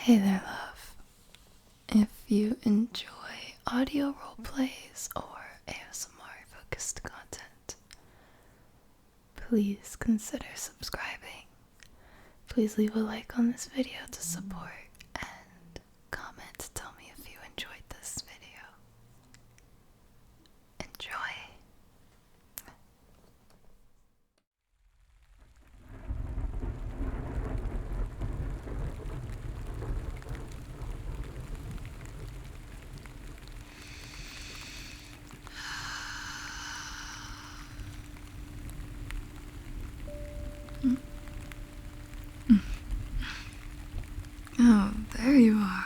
Hey there, love. If you enjoy audio roleplays or ASMR focused content, please consider subscribing. Please leave a like on this video to support and comment to tell me if you enjoyed this video. Enjoy. Oh, there you are.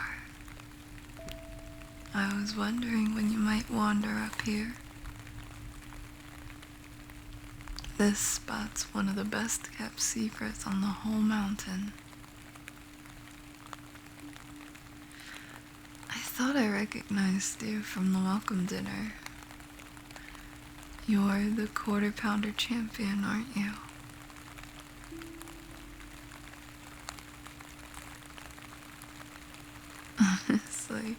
I was wondering when you might wander up here. This spot's one of the best kept secrets on the whole mountain. I thought I recognized you from the welcome dinner. You're the quarter-pounder champion, aren't you? Honestly,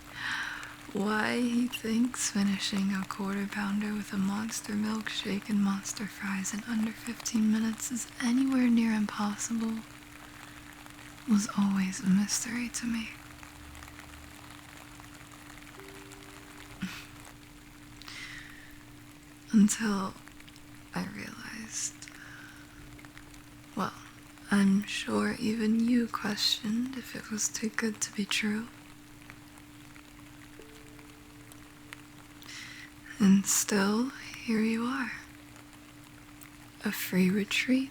why he thinks finishing a quarter-pounder with a monster milkshake and monster fries in under 15 minutes is anywhere near impossible was always a mystery to me. Until I realized, well, I'm sure even you questioned if it was too good to be true. And still, here you are. A free retreat,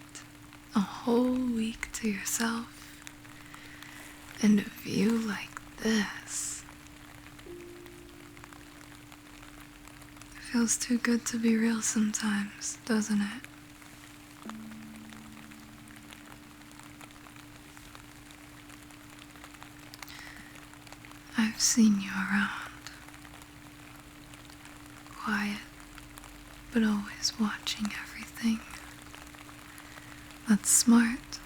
a whole week to yourself, and a view like this. It feels too good to be real sometimes, doesn't it? I've seen you around. Quiet, but always watching everything. That's smart.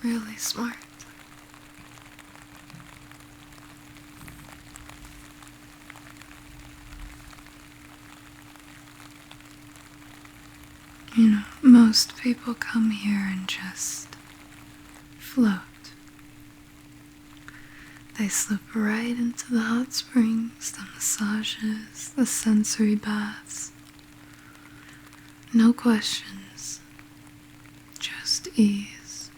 Really smart. You know, most people come here and just float. They slip right into the hot springs, the massages, the sensory baths. No questions, just ease.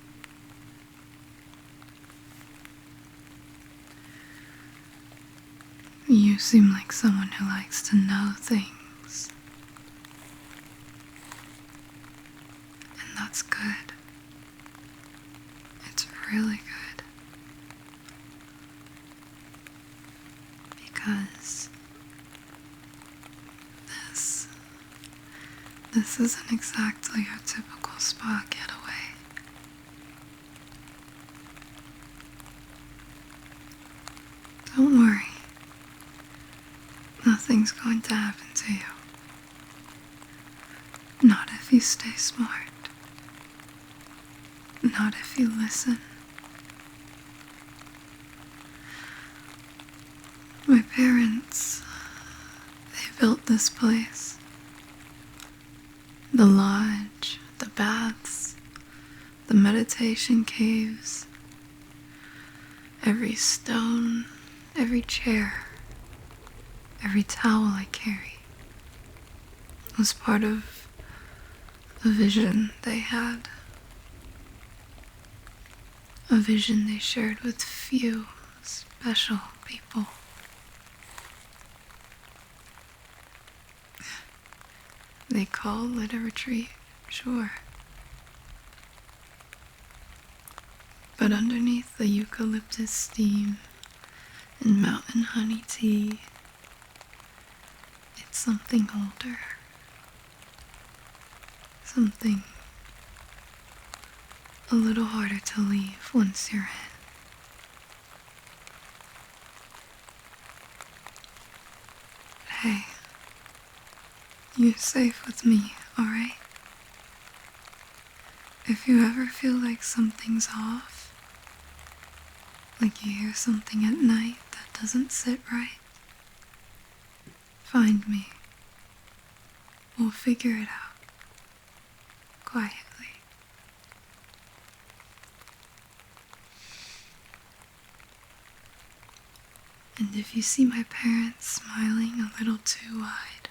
You seem like someone who likes to know things. And that's good. It's really good. Because this isn't exactly your typical spa getaway. Don't worry. Nothing's going to happen to you. Not if you stay smart. Not if you listen. My parents, they built this place. The lodge, the baths, the meditation caves, every stone, every chair, every towel I carry was part of a vision they had. A vision they shared with few special people. They call it a retreat, sure. But underneath the eucalyptus steam and mountain honey tea, it's something older. Something a little harder to leave once you're in. But hey, you're safe with me, alright? If you ever feel like something's off, Like you hear something at night that doesn't sit right, find me. We'll figure it out. Quietly. And if you see my parents smiling a little too wide,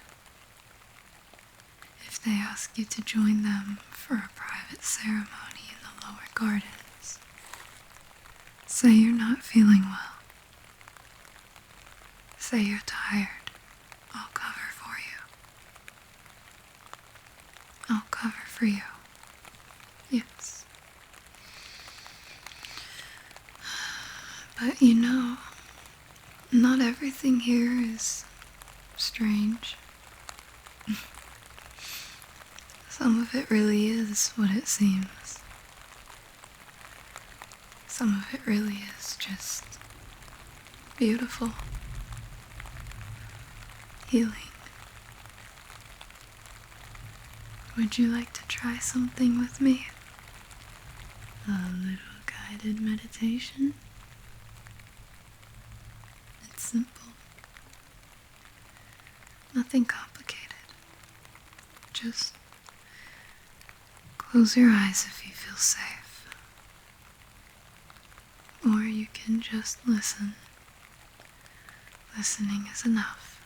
if they ask you to join them for a private ceremony in the lower gardens, say you're not feeling well. Say you're tired. I'll cover for you. I'll cover for you. Yes. But you know, not everything here is strange. Some of it really is what it seems. Some of it really is just beautiful. Healing. Would you like to try something with me? A little guided meditation? It's simple. Nothing complicated. Just close your eyes if you feel safe. Or you can just listen. Listening is enough.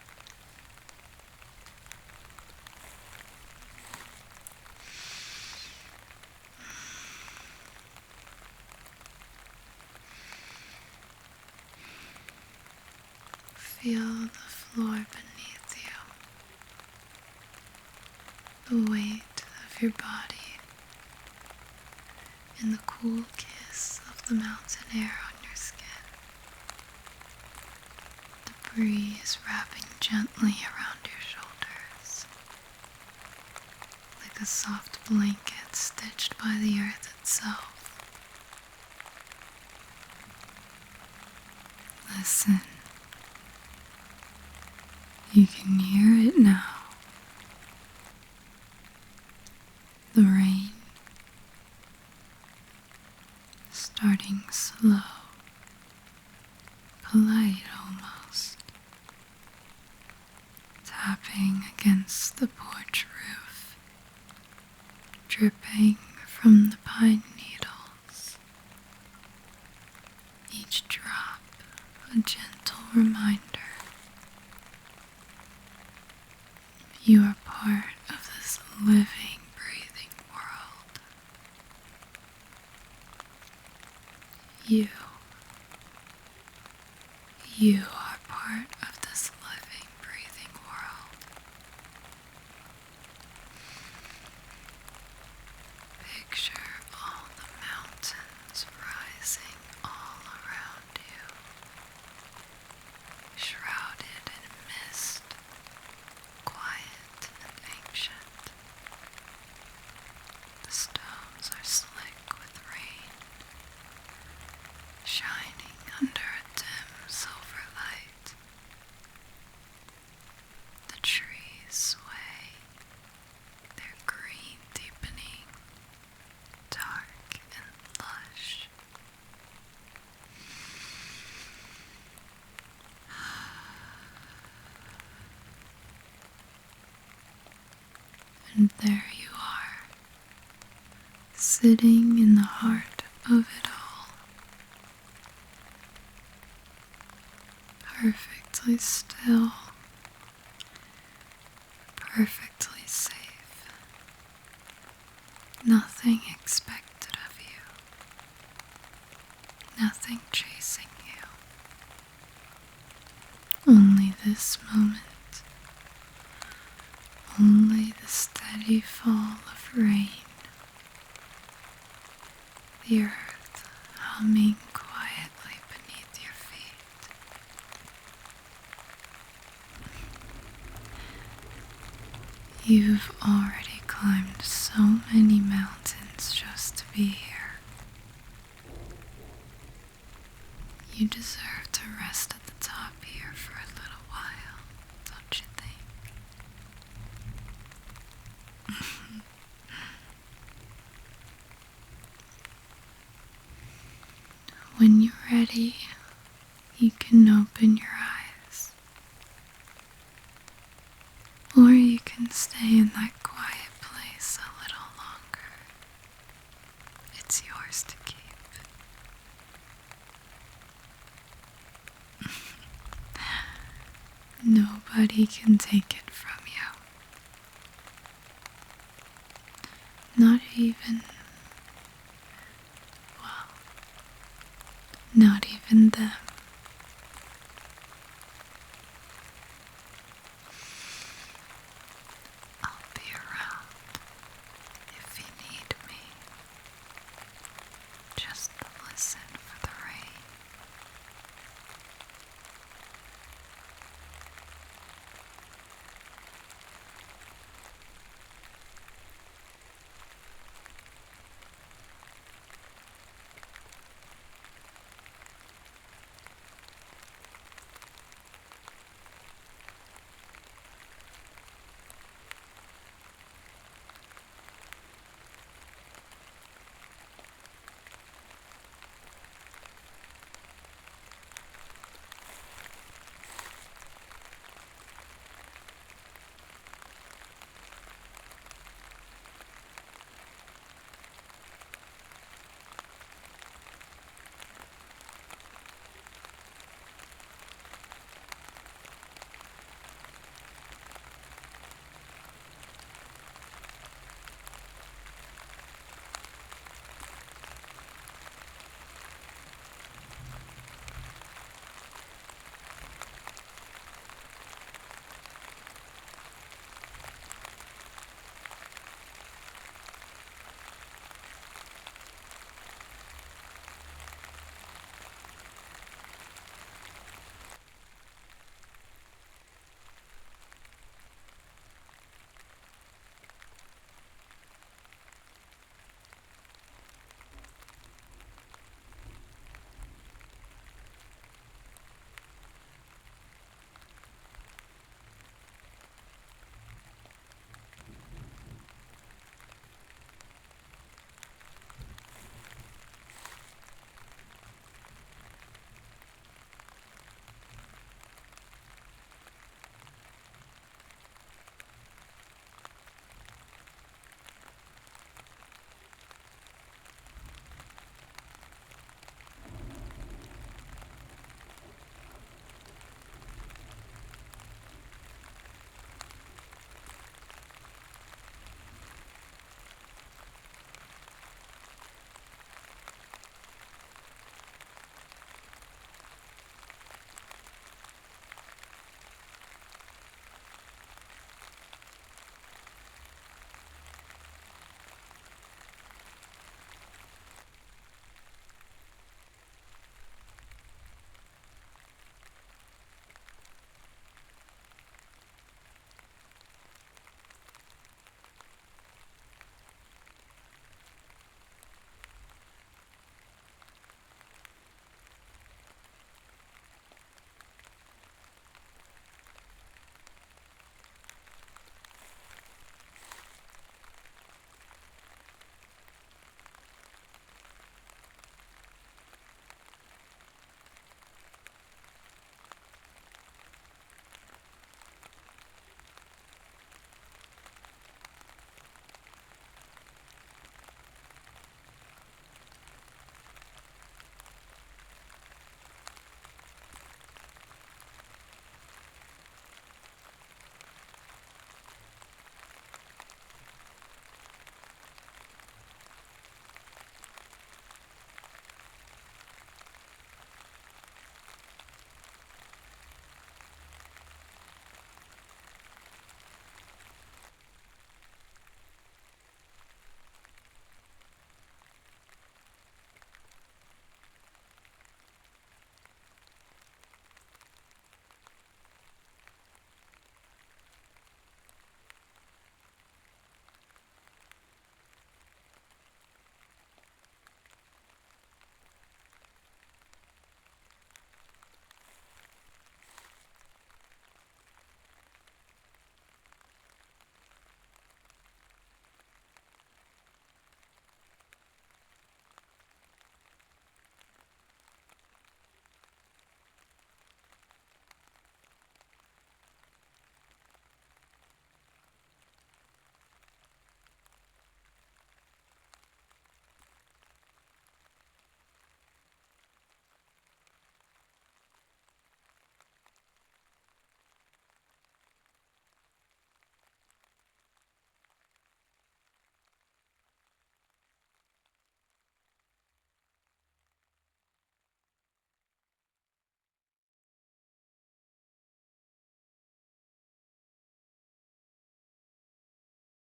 Feel the floor beneath you, the weight of your body, and the cool kiss of the mountain air on your skin. The breeze wrapping gently around your shoulders, like a soft blanket stitched by the earth itself. Listen. You can hear it now. The rain, starting slow, polite almost, tapping against the porch roof, dripping from the pine needles. Each drop a gentle reminder. You are part of this living, breathing world. You are part of this living, breathing world. Picture all the mountains rising all around you, shrouded in mist, quiet and ancient. The stones are slick with rain, shining under a dim silver light. The trees sway, their green deepening, dark and lush. And there you are, sitting in the heart of it all, perfectly still, perfectly safe, nothing expected of you, nothing chasing you, only this moment. Only the steady fall of rain, the earth humming quietly beneath your feet. You've already climbed so many mountains just to be here. You deserve to rest at the top here for a little while, don't you think? when you're ready, you can open your eyes. Or you can stay in that quiet place a little longer. It's yours to keep. Nobody can take it from you. Not even, well, not even them.